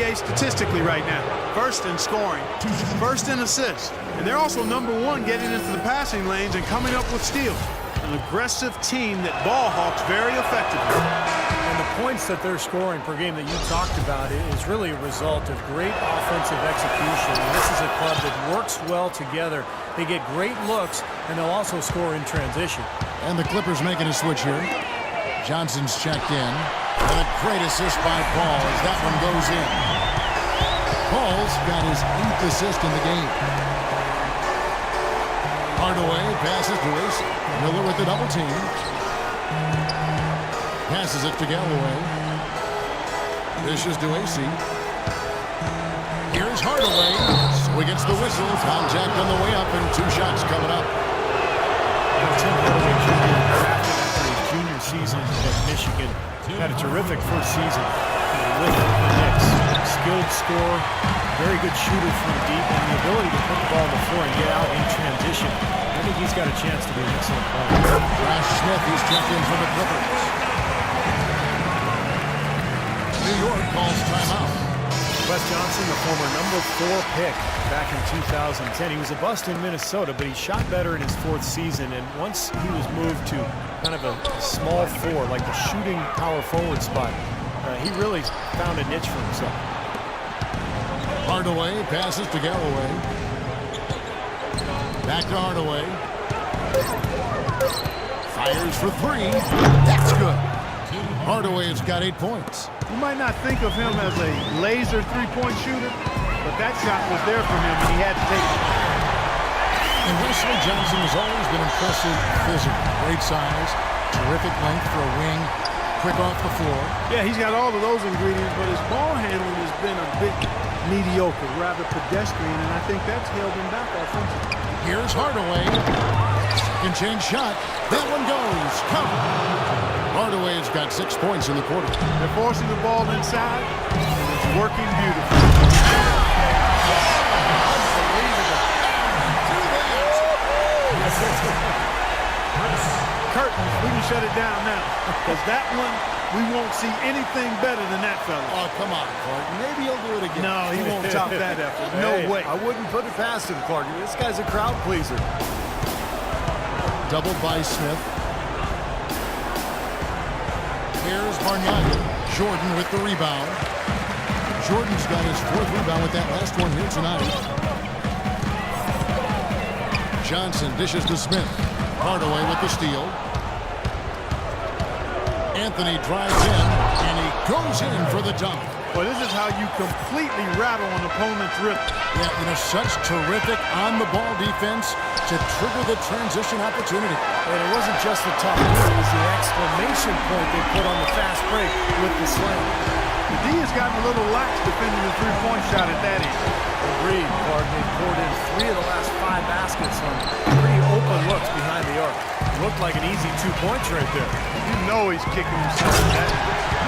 NBA statistically right now. First in scoring, first in assists. And they're also #1 getting into the passing lanes and coming up with steals. An aggressive team that ball hawks very effectively. And the points that they're scoring per game that you talked about is really a result of great offensive execution. And this is a club that works well together. They get great looks, and they'll also score in transition. And the Clippers making a switch here. Johnson's checked in. And a great assist by Paul as that one goes in. Paul's got his 8th assist in the game. Hardaway passes to Ace. Miller with the double team. Passes it to Galloway. Dishes to AC. Here's Hardaway. So he gets the whistle. Contact on the way up and 2 shots coming up. Tim Hardaway Jr. drafted after his junior season at Michigan. Had a terrific first season with the Knicks. Skilled scorer, very good shooter from deep, and the ability to put the ball on the floor and get out in transition. I think he's got a chance to be an excellent player. Josh Smith, he's checked in for the Clippers. New York calls timeout. Wes Johnson, the former #4 pick back in 2010. He was a bust in Minnesota, but he shot better in his 4th season. And once he was moved to kind of a small 4, like the shooting power forward spot, he really found a niche for himself. Hardaway passes to Galloway. Back to Hardaway. Fires for 3. That's good. Hardaway has got 8 points. You might not think of him as a laser 3-point shooter, but that shot was there for him and he had to take it. And Wesley Johnson has always been impressive physically. Great size, terrific length for a wing, quick off the floor. Yeah, he's got all of those ingredients, but his ball handling has been a bit mediocre, rather pedestrian, and I think that's held him back offensively. Here's Hardaway. Second chance shot. That one goes. Covered. Hardaway's got 6 points in the quarter. They're forcing the ball inside, and it's working beautifully. Curtains, we can shut it down now, because that one, we won't see anything better than that fella. Oh, come on, Clark. Maybe he'll do it again. No, he won't top that effort. No way. I wouldn't put it past him, Clark. This guy's a crowd pleaser. Doubled by Smith. Here's Bargnani. Jordan with the rebound. Jordan's got his 4th rebound with that last one here tonight. Johnson dishes to Smith. Hardaway with the steal. Anthony drives in, and he goes in for the dunk. Well, this is how you completely rattle an opponent's rhythm. Yeah, such terrific on-the-ball defense to trigger the transition opportunity. And it wasn't just the tough move, it was the exclamation point they put on the fast break with the slam. The D has gotten a little lax defending the 3-point shot at that end. Agreed, Clark. They poured in 3 of the last 5 baskets on pretty open looks behind the arc. It looked like an easy 2 points right there. You know he's kicking himself in that.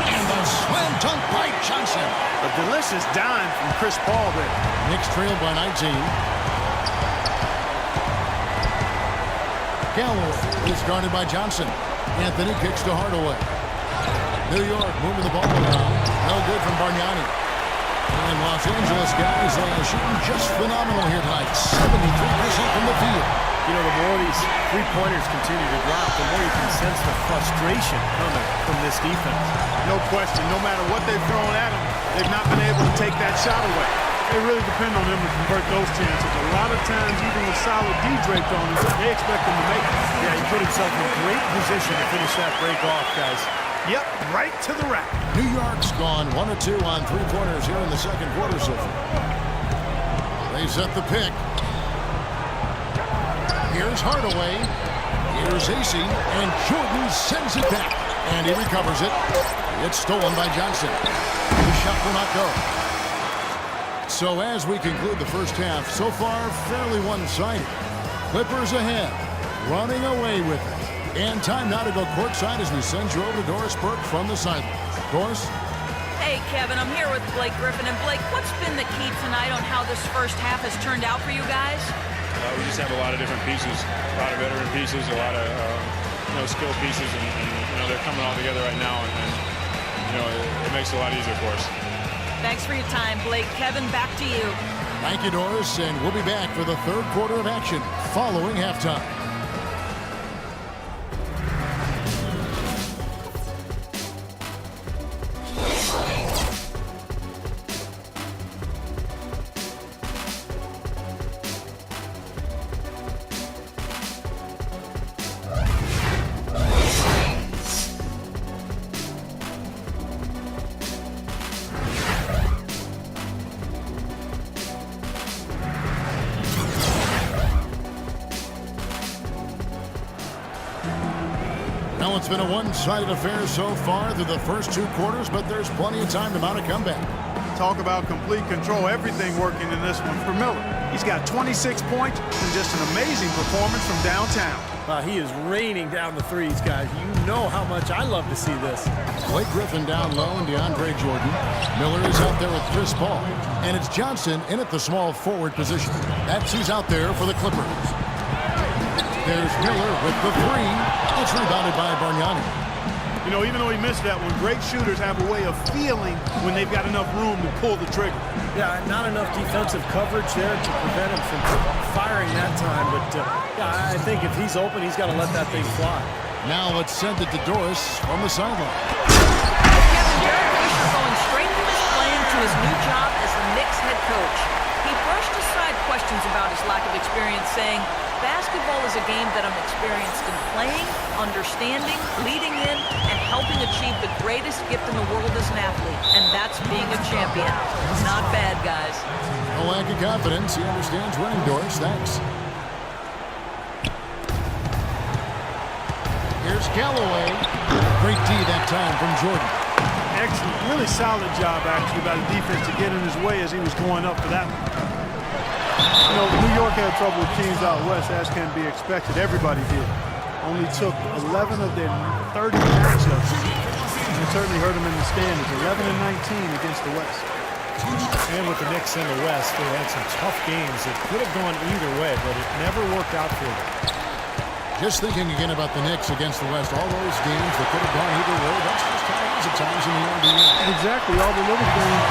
And the slam dunk by Johnson. A delicious dime from Chris Paul there. Knicks trail by 19. Galloway is guarded by Johnson. Anthony kicks to Hardaway. New York moving the ball around. No good from Bargnani. And Los Angeles guys shooting just phenomenal here tonight. 73% from the field. You know, the more these 3-pointers continue to drop, the more you can sense the frustration coming from this defense. No question. No matter what they've thrown at them, they've not been able to take that shot away. They really depend on them to convert those chances. A lot of times, even with solid D draped on him, they expect him to make it. Yeah, he put himself in great position to finish that break off, guys. Yep, right to the rack. New York's gone 1 of 2 on 3-pointers here in the second quarter so far. They set the pick. Here's Hardaway. Here's AC. And Jordan sends it back. And he recovers it. It's stolen by Johnson. The shot will not go. So as we conclude the first half, so far fairly one-sided. Clippers ahead, running away with it. And time now to go courtside as we send you over to Doris Burke from the sidelines. Doris? Hey, Kevin, I'm here with Blake Griffin. And Blake, what's been the key tonight on how this first half has turned out for you guys? We just have a lot of different pieces, a lot of veteran pieces, a lot of skill pieces, and they're coming all together right now, and it makes it a lot easier for us. Thanks for your time, Blake. Kevin, back to you. Thank you, Doris, and we'll be back for the third quarter of action following halftime. Well, it's been a one-sided affair so far through the first two quarters, but there's plenty of time to mount a comeback. Talk about complete control. Everything working in this one for Miller. He's got 26 points and just an amazing performance from downtown. He is raining down the threes, guys. You know how much I love to see this. Blake Griffin down low and DeAndre Jordan. Miller is out there with Chris Paul. And it's Johnson in at the small forward position. That's who's out there for the Clippers. There's Miller with the three. It's rebounded by Bargnani. You know, even though he missed that one, great shooters have a way of feeling when they've got enough room to pull the trigger. Yeah, not enough defensive coverage there to prevent him from firing that time. But, yeah, I think if he's open, he's got to let that thing fly. Now let's send it to Doris from the sideline. Kevin, Jared Fisher going straight from his plane to his new job as the Knicks head coach. He brushed aside questions about his lack of experience, saying, basketball is a game that I'm experienced in playing, understanding, leading in, and helping achieve the greatest gift in the world as an athlete, and that's being a champion. Not bad, guys. No lack of confidence. He understands winning, Doris. Thanks. Here's Galloway. Great D that time from Jordan. Excellent. Really solid job, actually, by the defense to get in his way as he was going up for that one. You know, New York had trouble with teams out west, as can be expected. Everybody did. Only took 11 of their 30 matchups. And it certainly hurt them in the standings. 11 and 19 against the West. And with the Knicks in the West, they had some tough games that could have gone either way, but it never worked out for them. Just thinking again about the Knicks against the West, all those games that could have gone either way, that's just how it is at times in the NBA. Exactly. All the little things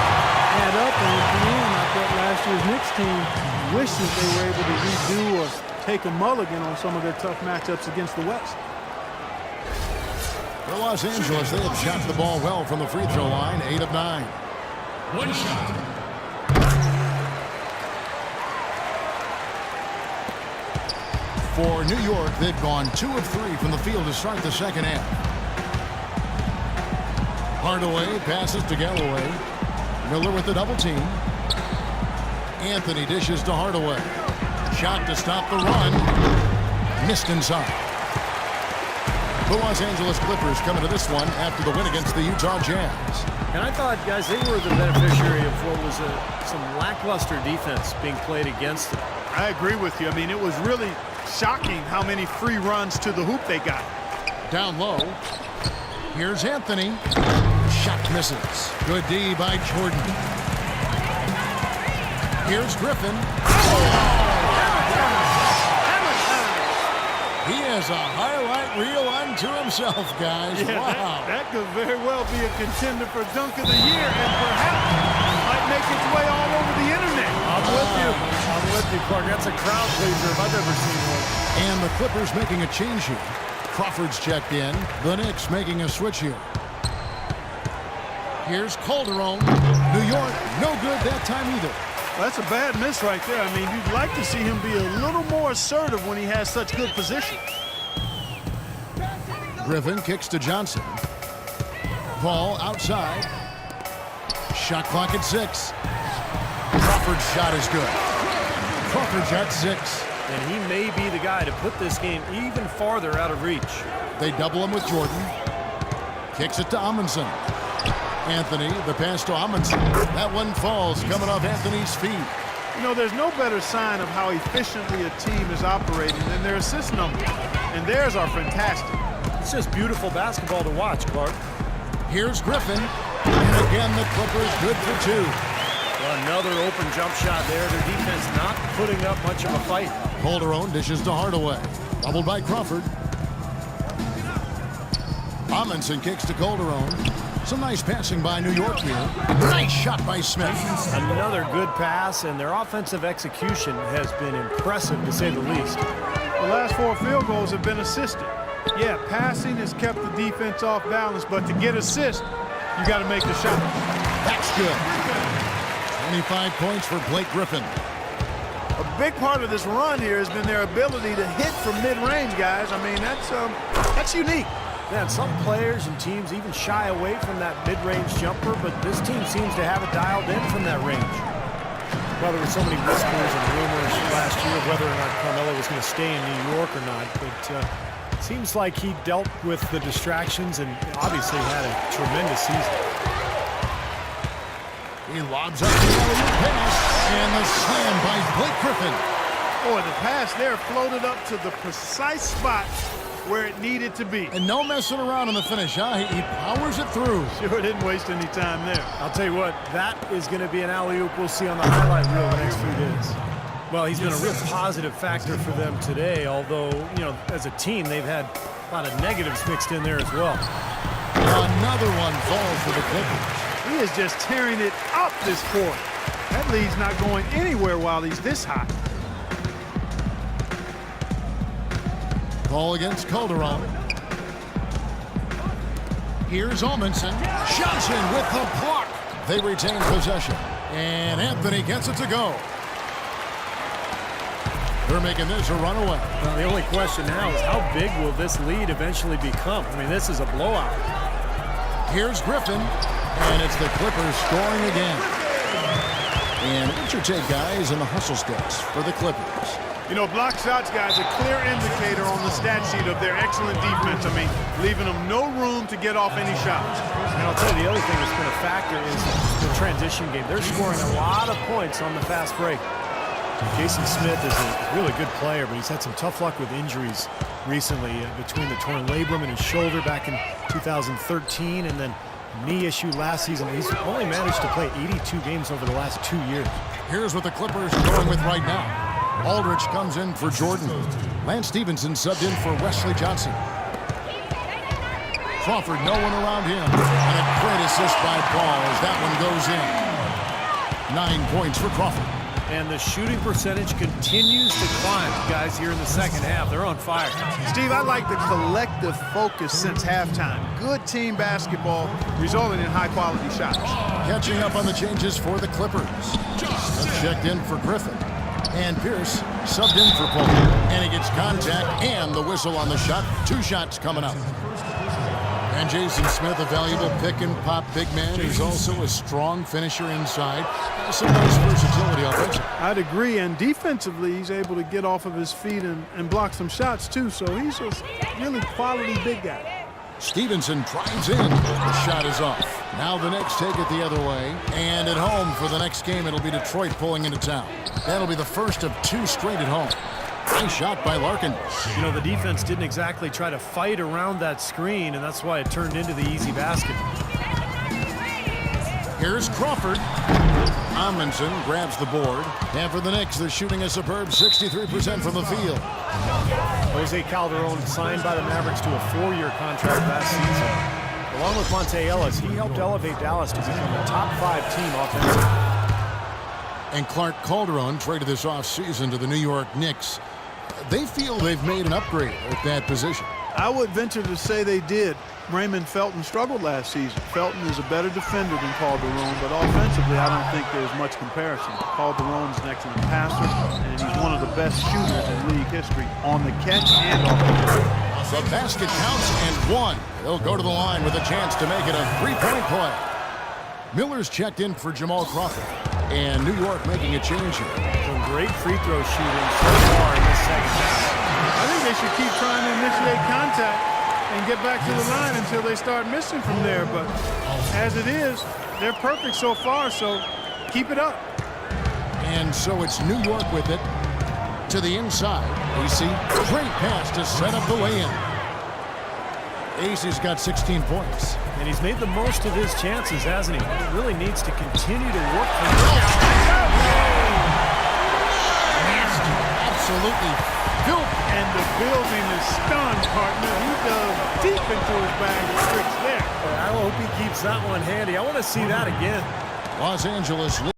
add up, and at the end, I thought last year's Knicks team wishes they were able to redo or take a mulligan on some of their tough matchups against the West. For Los Angeles, they have shot the ball well from the free throw line, 8 of 9. One shot. For New York, they've gone 2 of 3 from the field to start the second half. Hardaway passes to Galloway. Miller with the double team. Anthony dishes to Hardaway. Shot to stop the run. Missed inside. The Los Angeles Clippers coming to this one after the win against the Utah Jazz. And I thought, guys, they were the beneficiary of what was some lackluster defense being played against them. I agree with you. I mean, it was really shocking how many free runs to the hoop they got. Down low. Here's Anthony. Shot misses. Good D by Jordan. Here's Griffin. He has a highlight reel unto himself, guys. Yeah, wow. that could very well be a contender for Dunk of the Year and perhaps might make its way all over the internet. I'm with you. I'm with you, Clark. That's a crowd pleaser if I've ever seen one. And the Clippers making a change here. Crawford's checked in. The Knicks making a switch here. Here's Calderon. New York, no good that time either. Well, that's a bad miss right there. I mean, you'd like to see him be a little more assertive when he has such good position. Griffin kicks to Johnson. Ball outside. Shot clock at 6. Crawford's shot is good. Crawford's at 6. And he may be the guy to put this game even farther out of reach. They double him with Jordan. Kicks it to Amundsen. Anthony, the pass to Amundsen. That one falls, coming off Anthony's feet. You know, there's no better sign of how efficiently a team is operating than their assist numbers. And theirs are fantastic. It's just beautiful basketball to watch, Clark. Here's Griffin. And again, the Clippers good for 2. Well, another open jump shot there. Their defense not putting up much of a fight. Calderon dishes to Hardaway. Doubled by Crawford. Amundsen kicks to Calderon. Some nice passing by New York here. Nice shot by Smith. Another good pass, and their offensive execution has been impressive, to say the least. The last 4 field goals have been assisted. Yeah, passing has kept the defense off balance, but to get assists, you got to make the shot. That's good. 25 points for Blake Griffin. A big part of this run here has been their ability to hit from mid-range, guys. I mean, that's unique. Man, some players and teams even shy away from that mid-range jumper, but this team seems to have it dialed in from that range. Well, there were so many whispers and rumors last year of whether or not Carmelo was going to stay in New York or not, but it seems like he dealt with the distractions and obviously had a tremendous season. He lobs up the alley-oop pass, and the slam by Blake Griffin. Boy, the pass there floated up to the precise spot where it needed to be. And no messing around in the finish, huh? He powers it through. Sure didn't waste any time there. I'll tell you what, that is going to be an alley-oop we'll see on the highlight reel the next few days. Well, he's been a real positive factor for them today, although, you know, as a team, they've had a lot of negatives mixed in there as well. Another one falls for the Clippers. He is just tearing it up this quarter. That lead's not going anywhere while he's this hot. Ball against Calderon. Here's Olmanson. Johnson with the block. They retain possession. And Anthony gets it to go. They're making this a runaway. Well, the only question now is how big will this lead eventually become? I mean, this is a blowout. Here's Griffin. And it's the Clippers scoring again. And what's your take, guys, in the hustle stats for the Clippers? You know, block shots, guys, a clear indicator on the stat sheet of their excellent defense. I mean, leaving them no room to get off any shots. And I'll tell you, the other thing that's been a factor is the transition game. They're scoring a lot of points on the fast break. Jason Smith is a really good player, but he's had some tough luck with injuries recently between the torn labrum in his shoulder back in 2013 and then knee issue last season. He's only managed to play 82 games over the last 2 years. Here's what the Clippers are going with right now. Aldridge comes in for Jordan. Lance Stevenson subbed in for Wesley Johnson. Crawford, no one around him. And a great assist by Paul as that one goes in. 9 points for Crawford. And the shooting percentage continues to climb, guys, here in the second half. They're on fire. Steve, I like the collective focus since halftime. Good team basketball resulting in high-quality shots. Catching up on the changes for the Clippers. Checked in for Griffin. And Pierce subbed in for Paul. And he gets contact and the whistle on the shot. 2 shots coming up. And Jason Smith, a valuable pick-and-pop big man who's also a strong finisher inside. Some nice versatility offensively. I'd agree, and defensively, he's able to get off of his feet and block some shots, too. So he's a really quality big guy. Stevenson drives in. The shot is off. Now the Knicks take it the other way. And at home for the next game, it'll be Detroit pulling into town. That'll be the first of 2 straight at home. Nice shot by Larkin. You know, the defense didn't exactly try to fight around that screen, and that's why it turned into the easy basket. Here's Crawford. Amundsen grabs the board. And for the Knicks, they're shooting a superb 63% from the field. Jose Calderon signed by the Mavericks to a 4-year contract last season. Along with Monte Ellis, he helped elevate Dallas to become a top 5 team offensively. And Clark Calderon traded this offseason to the New York Knicks. They feel they've made an upgrade at that position. I would venture to say they did. Raymond Felton struggled last season. Felton is a better defender than Calderon, but offensively, I don't think there's much comparison. Calderon's an excellent passer, and he's one of the best shooters in league history on the catch and off the catch. The basket counts and 1. They'll go to the line with a chance to make it a 3-point play. Miller's checked in for Jamal Crawford. And New York making a change here. Some great free throw shooting so far in this second half. I think they should keep trying to initiate contact and get back to the line until they start missing from there. But as it is, they're perfect so far, so keep it up. And so it's New York with it to the inside. AC, great pass to set up the lay-in. AC's got 16 points. And he's made the most of his chances, hasn't he? He really needs to continue to work from the Absolutely absolutely filthy. And the building is stunned, partner. He dug deep into his bag of tricks there. I hope he keeps that one handy. I want to see that again. Los Angeles